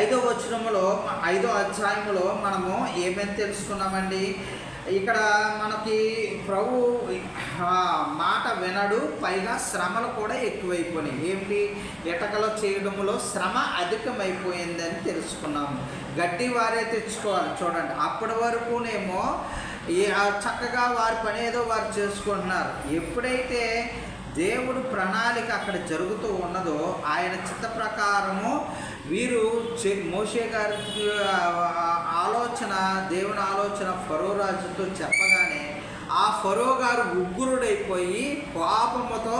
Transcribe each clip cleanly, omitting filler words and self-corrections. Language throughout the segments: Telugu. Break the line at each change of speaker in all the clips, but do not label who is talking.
ఐదో అధ్యాయములో మనము ఏమేమి తెలుసుకున్నామండి. ఇక్కడ మనకి ప్రభు మాట వినడు, పైగా శ్రమలు కూడా ఎక్కువైపోయినాయి. ఏంటి, ఎటకలో చేయడంలో శ్రమ అధికమైపోయిందని తెలుసుకున్నాము. గడ్డి వారే తెచ్చుకోవాలి చూడండి. అప్పటి వరకునేమో చక్కగా వారి పని ఏదో వారు చేసుకుంటున్నారు. ఎప్పుడైతే దేవుడు ప్రణాళిక అక్కడ జరుగుతూ ఉన్నదో, ఆయన చిత్త ప్రకారము వీరు మోషే గారి ఆలోచన, దేవుని ఆలోచన ఫరో రాజుతో చెప్పగానే ఆ ఫరో గారు ఉగ్రుడైపోయి కోపముతో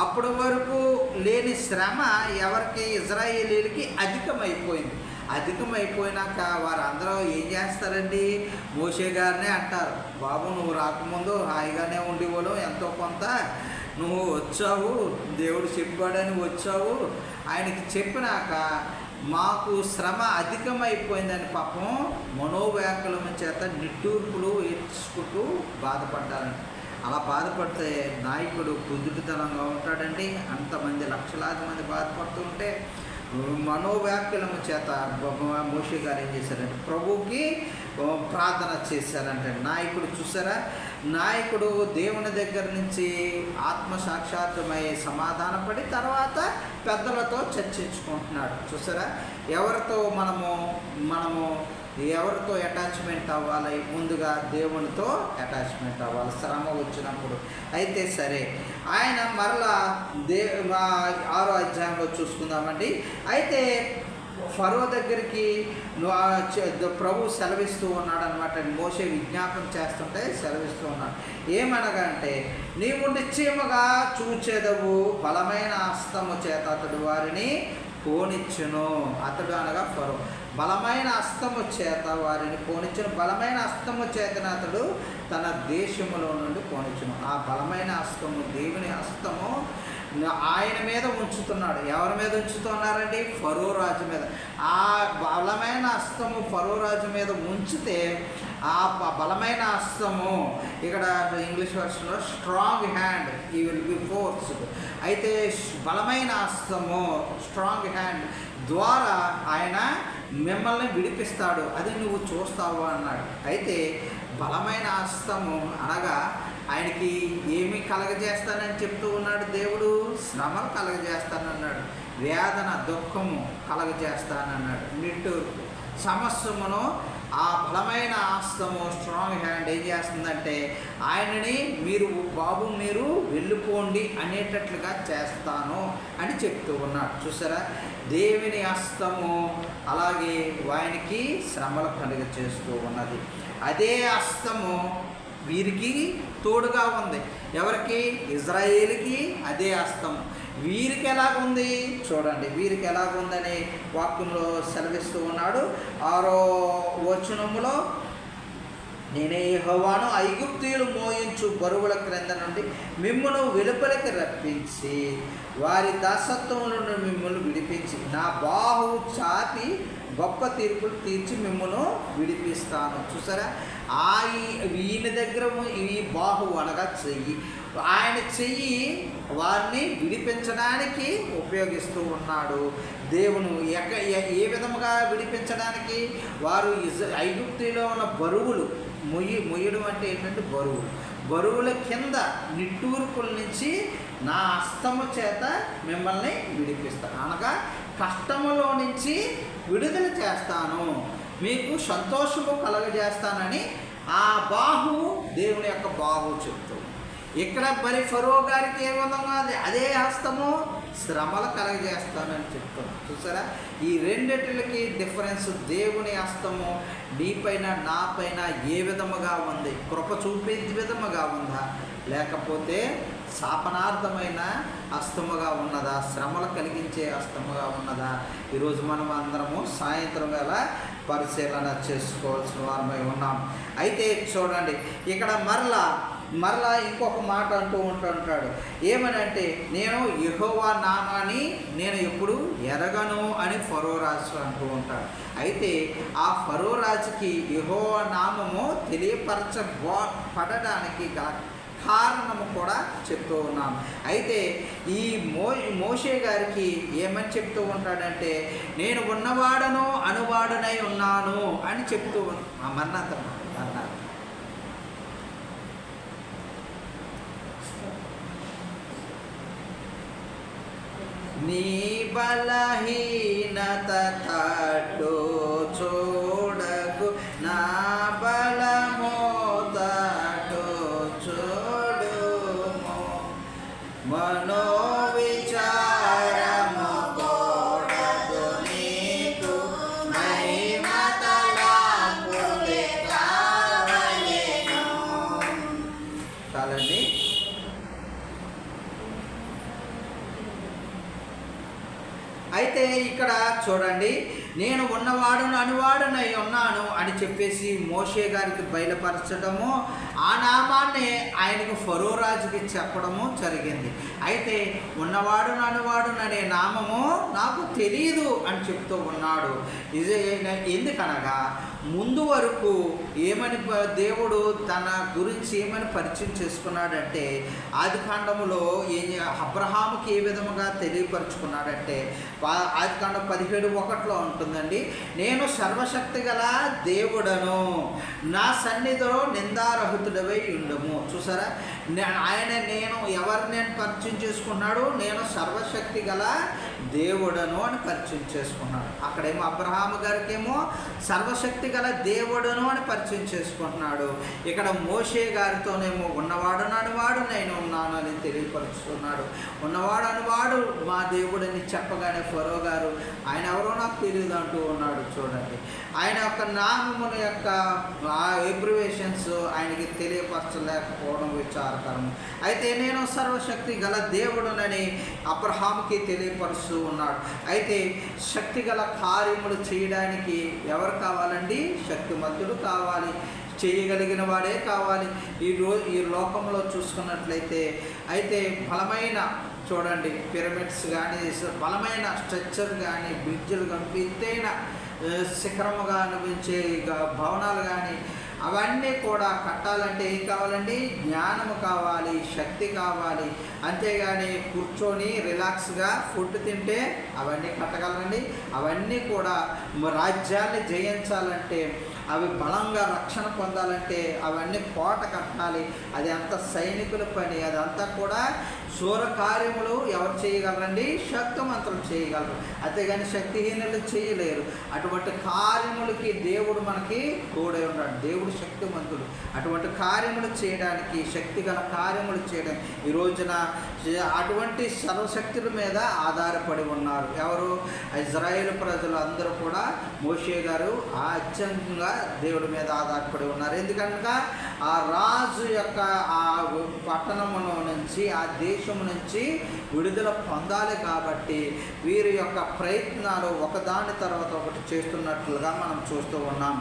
అప్పటి వరకు లేని శ్రమ ఎవరికి, ఇజ్రాయేలీలకి అధికమైపోయినాక వారందరూ ఏం చేస్తారండి, మోషే గారినే అంటారు, బాబు నువ్వు రాకముందు హాయిగానే ఉండేవాళ్ళు, ఎంతో కొంత నువ్వు వచ్చావు, దేవుడు చెప్పాడని వచ్చావు. ఆయనకి చెప్పినాక మాకు శ్రమ అధికమైపోయిందని పాపం మనోవ్యాకులం చేత నిట్టూర్పులు ఏడ్చుకుంటూ బాధపడ్డారండి. అలా బాధపడితే నాయకుడు కుదుటితనంగా ఉంటాడండి. అంతమంది లక్షలాది మంది బాధపడుతూ ఉంటే మనోవ్యాకులము చేత మోషే గారు ఏం చేశారంటే ప్రభువుకి ప్రార్థన చేశారంటే. నాయకుడు చూసారా, నాయకుడు దేవుని దగ్గర నుంచి ఆత్మసాక్షాత్మై సమాధానపడి తర్వాత పెద్దలతో చర్చించుకుంటున్నాడు. చూసారా, మనము ఎవరితో అటాచ్మెంట్ అవ్వాలి, ముందుగా దేవునితో అటాచ్మెంట్ అవ్వాలి శ్రమ వచ్చినప్పుడు. అయితే సరే, ఆయన మరలా 6వ అధ్యాయంలో చూసుకుందామండి. అయితే ఫరో దగ్గరికి ప్రభు సెలవిస్తూ ఉన్నాడు అనమాట. మోషే విజ్ఞాపన చేస్తుంటే సెలవిస్తూ ఉన్నాడు. ఏమనగా అంటే, నీవు నిశ్చయముగా చూచెదవు, బలమైన హస్తము చేత అతడు వారిని పోనిచ్చును. అతడు అనగా ఫరో బలమైన హస్తము చేత వారిని పోనిచ్చును. బలమైన హస్తము చేతన అతడు తన దేశములో నుండి పోనిచ్చును. ఆ బలమైన హస్తము, దేవుని హస్తము ఆయన మీద ఉంచుతున్నాడు. ఎవరి మీద ఉంచుతున్నారండి? ఫరో రాజు మీద. ఆ బలమైన హస్తము ఫరో రాజు మీద ఉంచితే ఆ బలమైన హస్తము, ఇక్కడ ఇంగ్లీష్ వర్షన్లో స్ట్రాంగ్ హ్యాండ్, ఈ విల్ బి ఫోర్స్డ్. అయితే బలమైన హస్తము, స్ట్రాంగ్ హ్యాండ్ ద్వారా ఆయన మిమ్మల్ని విడిపిస్తాడు, అది నువ్వు చూస్తావు అన్నాడు. అయితే బలమైన హస్తము అనగా ఆయనకి ఏమి కలగజేస్తానని చెప్తూ ఉన్నాడు దేవుడు? శ్రమలు కలగజేస్తానన్నాడు, వేదన దుఃఖము కలగజేస్తానన్నాడు, నిట్టూర్పు సమస్యమును. ఆ బలమైన హస్తము, స్ట్రాంగ్ హ్యాండ్ ఏం చేస్తుందంటే ఆయనని మీరు వెళ్ళిపోండి అనేటట్లుగా చేస్తాను అని చెప్తూ ఉన్నాడు. చూసారా, దేవుని హస్తము అలాగే ఆయనకి శ్రమలు కలుగ చేస్తూ ఉన్నది. అదే హస్తము వీరికి తోడుగా ఉంది. ఎవరికి? ఇజ్రాయేలుకి అదే హస్తము. వీరికి ఎలాగుంది చూడండి, వీరికి ఎలాగుందని వాక్యంలో సెలవిస్తూ ఉన్నాడు. 6వ వచనములో, నేనే యెహోవాను, ఐగుప్తీయులు మోయించు బరువుల క్రింద నుండి మిమ్మును వెలుపలికి రప్పించి వారి దాసత్వం నుండి మిమ్మల్ని విడిపించి నా బాహువు చాపి గొప్ప తీర్పులు తీర్చి మిమ్మల్ని విడిపిస్తాను. చూసారా, ఈయన దగ్గర ఈ బాహువు అనగా చెయ్యి, ఆయన చెయ్యి వారిని విడిపించడానికి ఉపయోగిస్తూ ఉన్నాడు దేవుడు. ఏ విధముగా విడిపించడానికి? వారు ఐగుప్తులో ఉన్న బరువులు మొయ్యడం అంటే ఏంటంటే బరువుల కింద నిట్టూర్పుల నుంచి నా హస్తము చేత మిమ్మల్ని విడిపిస్తాను, అనగా కష్టములో నుంచి విడుదల చేస్తాను, మీకు సంతోషము కలగజేస్తానని ఆ బాహువు, దేవుని యొక్క బాహువు చెప్తూ. ఇక్కడ మరి ఫరో గారికి ఏ విధంగా అదే హస్తము శ్రమలు కలగజేస్తానని చెప్తాను. చూసారా, ఈ రెండిటికి డిఫరెన్స్. దేవుని హస్తము నీపైన నాపైన ఏ విధముగా ఉంది? కృప చూపే విధముగా ఉందా, లేకపోతే శాపనార్థమైన హస్తముగా ఉన్నదా, శ్రమలు కలిగించే హస్తముగా ఉన్నదా? ఈరోజు మనం అందరము సాయంత్రం వేళ పరిశీలన చేసుకోవాల్సిన వారమై ఉన్నాం. అయితే చూడండి, ఇక్కడ మరలా ఇంకొక మాట అంటూ ఉంటుంటాడు. ఏమనంటే, నేను యెహోవా నామాన్ని నేను ఎప్పుడు ఎరగను అని ఫరో రాజు అంటూ ఉంటాడు. అయితే ఆ ఫరో రాజుకి యెహోవా నామము తెలియపరచబడడానికి గల కారణము కూడా చెప్తూ ఉన్నాం. అయితే ఈ మోషే గారికి ఏమని చెప్తూ ఉంటాడంటే, నేను ఉన్నవాడను అనువాడనై ఉన్నాను అని చెప్తూ మరణాంతం అన్నారు. నీ బలహీనత తట్టు చూడకు, నా బలము తట్టు చూడుము, మనో విచారము కూడదు నీకు, మహిమ తలంపులే కావలెను. చాలండి. అయితే ఇక్కడ చూడండి, నేను ఉన్నవాడును అనువాడునై ఉన్నాను అని చెప్పేసి మోషే గారికి బయలుపరచడము, ఆ నామాన్ని ఆయనకు ఫరో రాజుకి చెప్పడము జరిగింది. అయితే ఉన్నవాడును అనువాడును అనే నామము నాకు తెలియదు అని చెప్తూ ఉన్నాడు. ఎందుకనగా ముందు వరకు ఏమని దేవుడు తన గురించి ఏమని పరిచయం చేసుకున్నాడంటే, ఆది కాండములో అబ్రహాముకి ఏ విధముగా తెలియపరుచుకున్నాడంటే, ఆది కాండం 17:1 ఉంటుందండి, నేను సర్వశక్తి గల దేవుడను, నా సన్నిధిలో నిందారహితుడవై ఉండము. చూసారా, నేను ఎవరిని పరిచయం చేసుకున్నాడు, నేను సర్వశక్తి గల దేవుడను అని పరిచయం చేసుకున్నాడు. అక్కడేమో అబ్రహాము గారికేమో సర్వశక్తి గల దేవుడును అని పరిచయం చేసుకుంటున్నాడు. ఇక్కడ మోషే గారితోనేమో ఉన్నవాడు అనువాడు నేను ఉన్నాను అని తెలియపరుస్తున్నాడు. ఉన్నవాడు అనువాడు మా దేవుడని చెప్పగానే ఫరో గారు ఆయన ఎవరో నాకు తెలియదు అంటూ ఉన్నాడు. చూడండి, ఆయన యొక్క నామముల యొక్క ఎబ్రివేషన్స్ ఆయనకి తెలియపరచలేకపోవడం విచారకరం. అయితే నేను సర్వశక్తి గల దేవుడునని అబ్రహాముకి తెలియపరుస్తూ ఉన్నాడు. అయితే శక్తి గల కార్యములు చేయడానికి ఎవరు కావాలండి? శక్తిమంతుడు కావాలి, చేయగలిగిన వాడే కావాలి. ఈ లోకంలో చూసుకున్నట్లయితే అయితే బలమైన చూడండి పిరమిడ్స్ కానీ, బలమైన స్ట్రక్చర్ కానీ, బ్రిడ్జ్లు కానీ, ఎత్తైన శిఖరముగా అనిపించే భవనాలు కానీ అవన్నీ కూడా కట్టాలంటే ఏం కావాలండి? జ్ఞానము కావాలి, శక్తి కావాలి. అంతేగాని కూర్చొని రిలాక్స్గా ఫుడ్ తింటే అవన్నీ కట్టగలండి? అవన్నీ కూడా రాజ్యాన్ని జయించాలంటే, అవి బలంగా రక్షణ పొందాలంటే అవన్నీ కోట కట్టాలి. అది అంత సైనికుల పని. అదంతా కూడా శూర కార్యములు ఎవరు చేయగలరండి? శక్తిమంతులు చేయగలరు, అంతేగాని శక్తిహీనులు చేయలేరు. అటువంటి కార్యములకి దేవుడు మనకి తోడై ఉన్నాడు. దేవుడు శక్తిమంతుడు. అటువంటి కార్యములు చేయడానికి, శక్తి గల కార్యములు చేయడానికి ఈ రోజున అటువంటి సర్వశక్తుల మీద ఆధారపడి ఉన్నారు. ఎవరు? ఇజ్రాయేల్ ప్రజలు అందరూ కూడా మోషే గారు అత్యంతంగా దేవుడి మీద ఆధారపడి ఉన్నారు. ఎందుకనగా ఆ రాజు యొక్క ఆ పట్టణములో నుంచి, ఆ దేశం నుంచి విడుదల పొందాలి కాబట్టి వీరి యొక్క ప్రయత్నాలు ఒకదాని తర్వాత ఒకటి చేస్తున్నట్లుగా మనం చూస్తూ ఉన్నాం.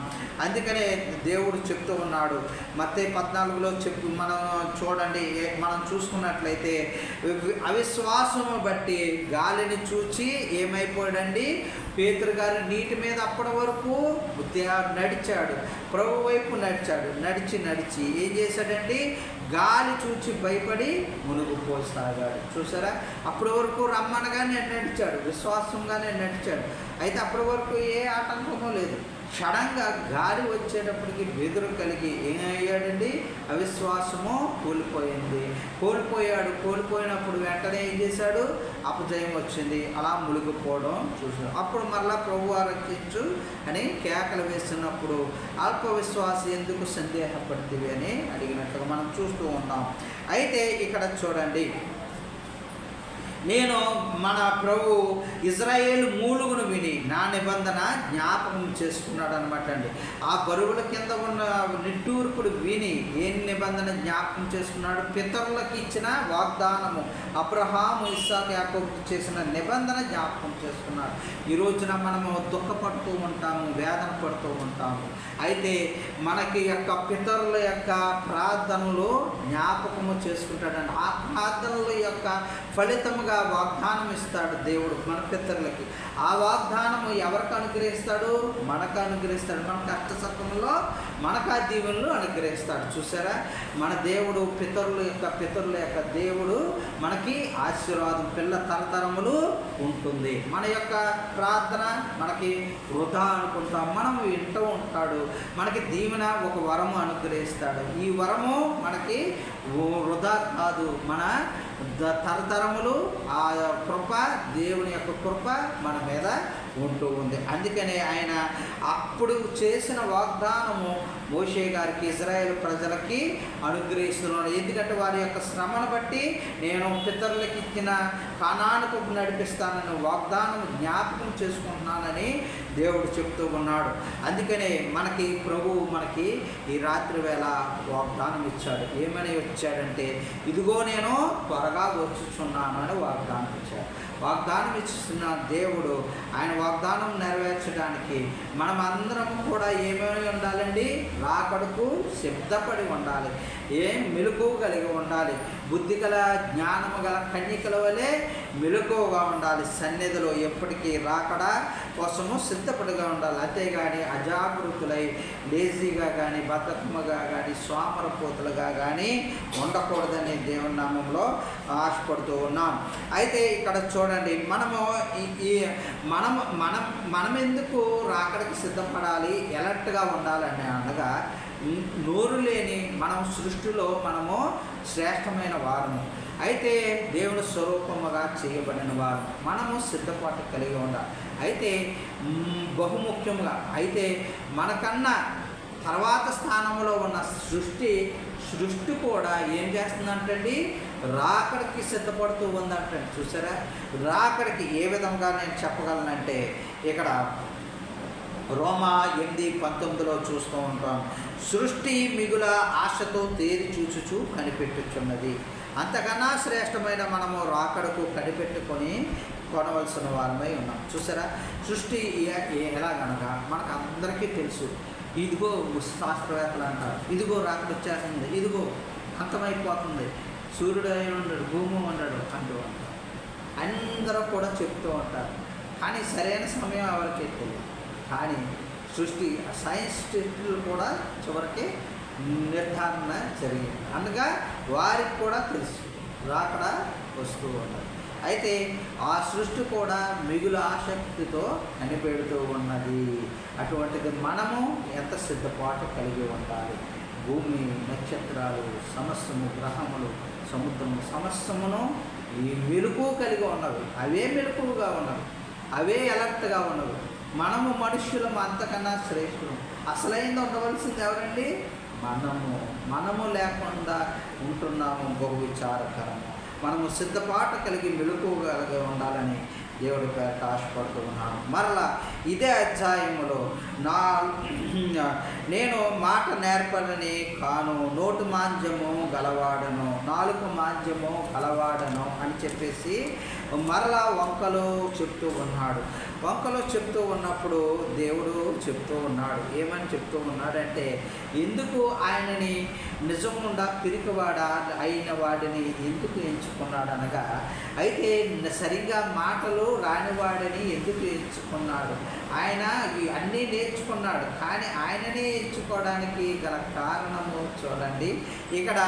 అందుకనే దేవుడు చెప్తూ ఉన్నాడు మత్తయి 14లో మనం చూడండి, మనం చూసుకున్నట్లయితే అవిశ్వాసము బట్టి గాలిని చూచి ఏమైపోయాడండి? పేతురు గారు నీటి మీద అప్పటి వరకు నడిచాడు, ప్రభు వైపు నడిచాడు. నడిచి ఏం చేశాడండి? గాలి చూచి భయపడి మునిగిపోసాగాడు. చూసారా, అప్పటి వరకు రమ్మనగానే నడిచాడు, విశ్వాసంగానే నడిచాడు. అయితే అప్పటి వరకు ఏ ఆటంకమూ లేదు. సడన్గా గాలి వచ్చేటప్పటికి బెదురు కలిగి ఏమయ్యాడండి? అవిశ్వాసము కోల్పోయినప్పుడు వెంటనే ఏం చేశాడు? అపజయం వచ్చింది, అలా మునిగిపోవడం చూసాడు. అప్పుడు మరలా ప్రభువు రక్షించు అని కేకలు వేస్తున్నప్పుడు అల్ప విశ్వాసం ఎందుకు సందేహపడుతుంది అని అడిగినట్లుగా మనం చూస్తూ ఉంటాం. అయితే ఇక్కడ చూడండి, నేను మన ప్రభు ఇజ్రాయేలు మూలుగును విని నా నిబంధన జ్ఞాపకం చేసుకున్నాడు అనమాట అండి. ఆ బరువుల కింద ఉన్న నిట్టూర్పుడు విని ఏం నిబంధన జ్ఞాపకం చేసుకున్నాడు? పితరులకు ఇచ్చిన వాగ్దానము, అబ్రహాము, ఇస్సాకు, యాకోబుకు చేసిన నిబంధన జ్ఞాపకం చేసుకున్నాడు. ఈ రోజున మనము దుఃఖపడుతూ ఉంటాము, వేదన పడుతూ ఉంటాము. అయితే మనకి యొక్క పితరుల యొక్క ప్రార్థనలు జ్ఞాపకము చేసుకుంటాడండి. ఆ ప్రార్థనల యొక్క ఫలితముగా వాగ్దానం ఇస్తాడు దేవుడు మన పితరులకి. ఆ వాగ్దానము ఎవరికి అనుగ్రహిస్తాడు? మనకు అనుగ్రహిస్తాడు. మన కష్ట సమయంలో మనకు ఆ దీవెనలు అనుగ్రహిస్తాడు. చూసారా, మన దేవుడు పితరుల యొక్క దేవుడు మనకి ఆశీర్వాదం పిల్ల తరతరములు ఉంటుంది. మన యొక్క ప్రార్థన మనకి వృధా అనుకుంటాం, మనం వింటూ ఉంటాడు. మనకి దీవెన ఒక వరము అనుగ్రహిస్తాడు. ఈ వరము మనకి వృధా కాదు, మన తరతరములు ఆ కృప, దేవుని యొక్క కృప మన మీద ఉంటూ ఉంది. అందుకనే ఆయన అప్పుడు చేసిన వాగ్దానము మోషే గారికి, ఇజ్రాయేల్ ప్రజలకి అనుగ్రహిస్తున్నాడు. ఎందుకంటే వారి యొక్క శ్రమను బట్టి నేను పితరులకు ఇచ్చిన కానానుకు నడిపిస్తానని వాగ్దానం జ్ఞాపకం చేసుకుంటున్నానని దేవుడు చెప్తూ ఉన్నాడు. అందుకనే మనకి ప్రభువు మనకి ఈ రాత్రి వేళ వాగ్దానం ఇచ్చాడు. ఏమని వచ్చాడంటే, ఇదిగో నేను త్వరగా వచ్చుచున్నాను అని వాగ్దానం ఇచ్చాడు. వాగ్దానం ఇస్తున్న దేవుడు ఆయన వాగ్దానం నెరవేర్చడానికి మనం అందరం కూడా ఏమేమి ఉండాలండి? రాకడకు సిద్ధపడి ఉండాలి. మెలకువ కలిగి ఉండాలి. బుద్ధి గల జ్ఞానము గల కన్యకల వలె మెలకువగా ఉండాలి. సన్నిధిలో ఎప్పటికీ రాకడ కోసము సిద్ధపడిగా ఉండాలి. అంతేగాని అజాగృతులై లేజీగా కానీ, బద్ధకముగా కానీ, సోమరపోతులుగా కానీ ఉండకూడదని దేవుని నామంలో ఆశపడుతూ ఉన్నాం. అయితే ఇక్కడ చూడండి, మనం ఎందుకు రాకడికి సిద్ధపడాలి, ఎలర్ట్గా ఉండాలని అనగా, నోరు లేని మనం సృష్టిలో మనము శ్రేష్టమైన వారము. అయితే దేవుని స్వరూపముగా చేయబడిన వారు మనము సిద్ధపాటు కలిగి ఉండాలి. అయితే బహుముఖ్యంగా అయితే మనకన్నా తర్వాత స్థానంలో ఉన్న సృష్టి కూడా ఏం చేస్తుందంటండి? రాకడికి సిద్ధపడుతూ ఉందంటండి. చూసారా, రాకడికి ఏ విధంగా నేను చెప్పగలనంటే, ఇక్కడ రోమా 8:19 చూస్తూ ఉంటాం. సృష్టి మిగుల ఆశతో తేరి చూచుచు కనిపెట్టుచున్నది. అంతకన్నా శ్రేష్టమైన మనము రాకడకు కనిపెట్టుకొని కొనవలసిన వారమై ఉన్నాం. చూసారా, సృష్టి ఎలాగనగా మనకు అందరికీ తెలుసు. ఇదిగో శాస్త్రవేత్తలు అంటారు, ఇదిగో రాకడ వచ్చేస్తుంది, ఇదిగో అంతమైపోతుంది, సూర్యుడు అయి ఉండడు, భూమి ఉండడు అంటూ ఉంటారు. అందరూ కూడా చెప్తూ ఉంటారు. కానీ సరైన సమయం ఎవరికీ తెలియదు. కానీ సృష్టి సైంటిస్టులు కూడా చివరికి నిర్ధారణ జరిగింది. అనగా వారికి కూడా తెలుసు రాకడ వస్తూ ఉన్నది. అయితే ఆ సృష్టి కూడా మిగులు ఆసక్తితో కనిపెడుతూ ఉన్నది. అటువంటిది మనము ఎంత సిద్ధపాటు కలిగి ఉండాలి. భూమి, నక్షత్రాలు, సమస్తము, గ్రహములు, సముద్రము సమస్తమును ఈ మెలకువ కలిగి ఉన్నవి. అవే మెలకువగా ఉన్నవి, అవే ఎలర్ట్గా ఉన్నవి. మనము మనుష్యులము అంతకన్నా శ్రేష్ఠులు. అసలైంది ఉండవలసింది ఎవరండి? మనము లేకుండా ఉంటున్నాము, బహు విచారకరము. మనము సిద్ధపాటు కలిగి మెలకువ కలిగి ఉండాలని దేవుడి పేరిట ఆశపడుతూ ఉన్నాను. మరలా ఇదే అధ్యాయములో నేను మాట నేర్పడని కాను, నోటు మాంద్యము గలవాడను, నాలుగు మాంద్యము గలవాడను అని చెప్పేసి మరలా వంకలో చెప్తూ ఉన్నాడు. వంకలో చెప్తూ ఉన్నప్పుడు దేవుడు చెప్తూ ఉన్నాడు. ఏమని చెప్తూ ఉన్నాడంటే, ఎందుకు ఆయనని నిజముండా పిరికివాడా అయిన వాడిని ఎందుకు ఎంచుకున్నాడు అనగా, అయితే సరిగ్గా మాటలు రానివాడిని ఎందుకు ఎంచుకున్నాడు? ఆయన అన్నీ నేర్చుకున్నాడు, కానీ ఆయననే ఎంచుకోవడానికి గల కారణము చూడండి. ఇక్కడ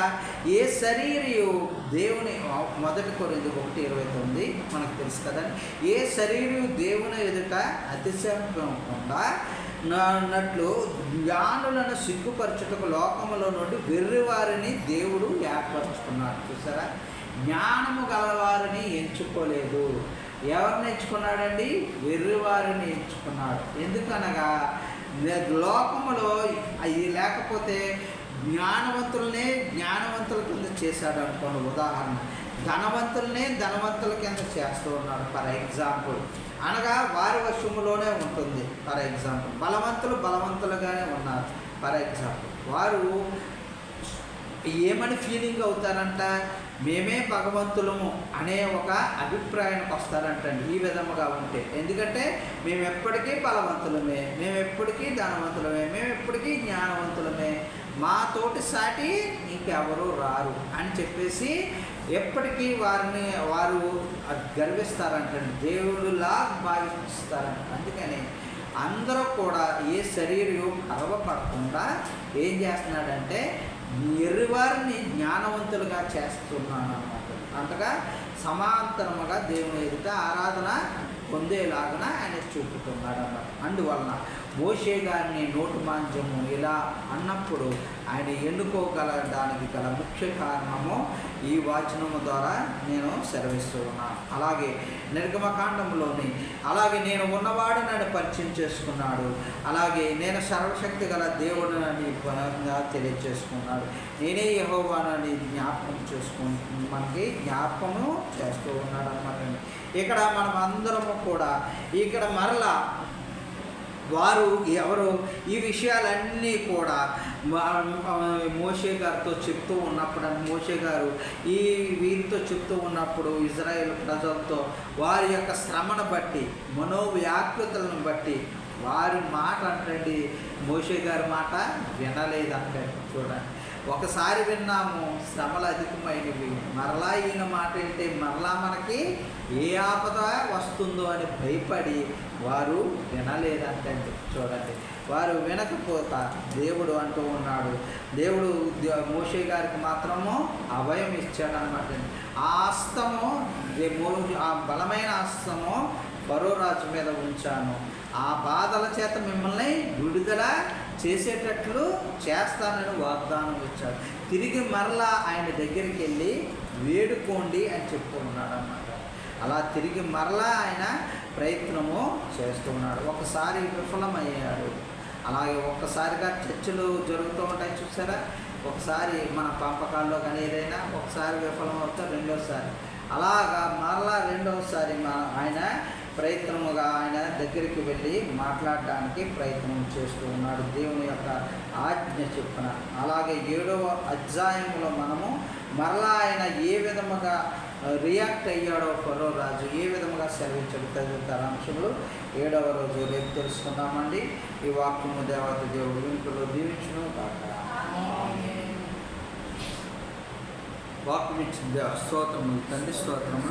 ఏ శరీరయు దేవుని, 1 కొరింథీ 1:29 మనకు తెలుసు కదండి. ఏ శరీరం దేవుని ఎదుట అతిశయింపకుండా నట్లు జ్ఞానులను సిగ్గుపరచుటకు లోకములో నుండి వెర్రివారిని దేవుడు ఏర్పరచుకున్నాడు. చూసారా, జ్ఞానము గలవారిని ఎంచుకోలేదు. ఎవరిని ఎంచుకున్నాడండి? వెర్రివారిని ఎంచుకున్నాడు. ఎందుకనగా లోకములో అది లేకపోతే జ్ఞానవంతుల కింద చేశాడు అనుకోండి. ఉదాహరణ, ధనవంతులనే ధనవంతుల కింద చేస్తూ ఉన్నాడు. ఫర్ ఎగ్జాంపుల్, అనగా వారి వశములోనే ఉంటుంది. ఫర్ ఎగ్జాంపుల్, బలవంతులుగానే ఉన్నారు. ఫర్ ఎగ్జాంపుల్, వారు ఏమని ఫీలింగ్ అవుతారంట? మేమే భగవంతులము అనే ఒక అభిప్రాయానికి వస్తారంటండి ఈ విధముగా ఉంటే. ఎందుకంటే మేము ఎప్పటికీ బలవంతులమే, మేము ఎప్పటికీ ధనవంతులమే, మేము ఎప్పటికీ జ్ఞానవంతులమే, మా తోటి సాటి ఇంకెవరూ రారు అని చెప్పేసి ఎప్పటికీ వారు గర్విస్తారంటండి, దేవుడులా భావిస్తారంట. అందుకని అందరూ కూడా ఏ శరీరం గర్వపడకుండా ఏం చేస్తున్నాడంటే ఎర్రివారిని జ్ఞానవంతులుగా చేస్తున్నాను అన్నమాట. అంతగా సమాంతరముగా దేవుని ఎదుట ఆరాధన పొందేలాగా ఆయన చూపుతున్నాడు అన్నమాట. అందువలన మోషే గారిని నోటు మాంద్యము ఇలా అన్నప్పుడు ఆయన ఎన్నుకోగలడానికి గల ముఖ్య కారణము ఈ వచనము ద్వారా నేను సెలవిస్తూ ఉన్నాను. అలాగే నిర్గమకాండంలోని అలాగే నేను ఉన్నవాడు నన్ను పరిచయం చేసుకున్నాడు, అలాగే నేను సర్వశక్తి గల దేవుడిని తెలియజేసుకున్నాడు, నేనే యెహోవానని మనకి జ్ఞాపకము చేస్తూ ఉన్నాడు అన్నమాట. ఇక్కడ మనం అందరము కూడా ఇక్కడ మరలా వారు ఎవరు ఈ విషయాలన్నీ కూడా మోషే గారితో చెప్తూ ఉన్నప్పుడు, మోషే గారు వీరితో చెప్తూ ఉన్నప్పుడు ఇజ్రాయేల్ ప్రజలతో వారి యొక్క శ్రమను బట్టి మనోవ్యాకులతలను బట్టి వారి మాట అంటండి, మోషే గారి మాట వినలేదంటే. చూడండి, ఒకసారి విన్నాము, శ్రమలు అధికమైనవి, మరలా ఈయన మాట ఏంటి, మరలా మనకి ఏ ఆపద వస్తుందో అని భయపడి వారు వినలేదంటే. చూడండి, వారు వినకపోతా దేవుడు అంటూ ఉన్నాడు, దేవుడు మోషే గారికి మాత్రము అభయం ఇచ్చాడనమాట. ఆ హస్తము, ఆ బలమైన హస్తము ఫరో రాజు మీద ఉంచాను, ఆ బాధల చేత మిమ్మల్ని విడుదల చేసేటట్లు చేస్తానని వాగ్దానం ఇచ్చాడు. తిరిగి మరలా ఆయన దగ్గరికి వెళ్ళి వేడుకోండి అని చెప్తూ ఉన్నాడు అన్నమాట. అలా తిరిగి మరలా ఆయన ప్రయత్నము చేస్తూ ఉన్నాడు. ఒకసారి విఫలమయ్యాడు. అలాగే ఒక్కసారిగా చర్చలు జరుగుతూ ఉంటాయి చూసారా, ఒకసారి మన పంపకాల్లో కానీ ఏదైనా ఒకసారి విఫలం అవుతారు, రెండోసారి అలాగా మరలా రెండవసారి ఆయన ప్రయత్నముగా ఆయన దగ్గరికి వెళ్ళి మాట్లాడడానికి ప్రయత్నం చేస్తూ ఉన్నాడు దేవుని యొక్క ఆజ్ఞ చొప్పున. అలాగే 7వ అధ్యాయంలో మనము మరలా ఆయన ఏ విధముగా రియాక్ట్ అయ్యాడో ఫరో రాజు, ఏ విధముగా సెలవించాడు తదితర అంశములు 7వ రోజు రేపు తెలుసుకుందామండి. ఈ వాక్యము దేవత దేవుడు వెనుకలో దీవించును కాక. వాక్యం ఇచ్చిన స్తోత్రములు తండ్రి, స్తోత్రములు.